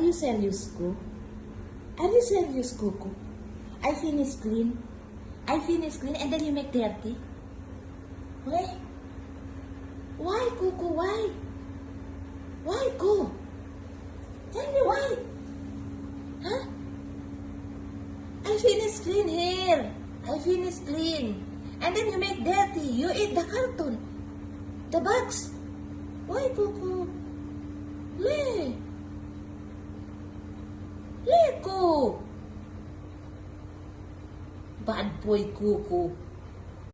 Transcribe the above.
you serious, Coco? Are you serious, Coco? I finish clean. I finish clean and then you make dirty? Why? Why, Coco? Why? Why, Coco? Tell me why? Huh? I finish clean here. I finish clean. And then you make dirty. You eat the carton. The box. Why, Coco? Le. Le, Coco. Bad boy, Coco.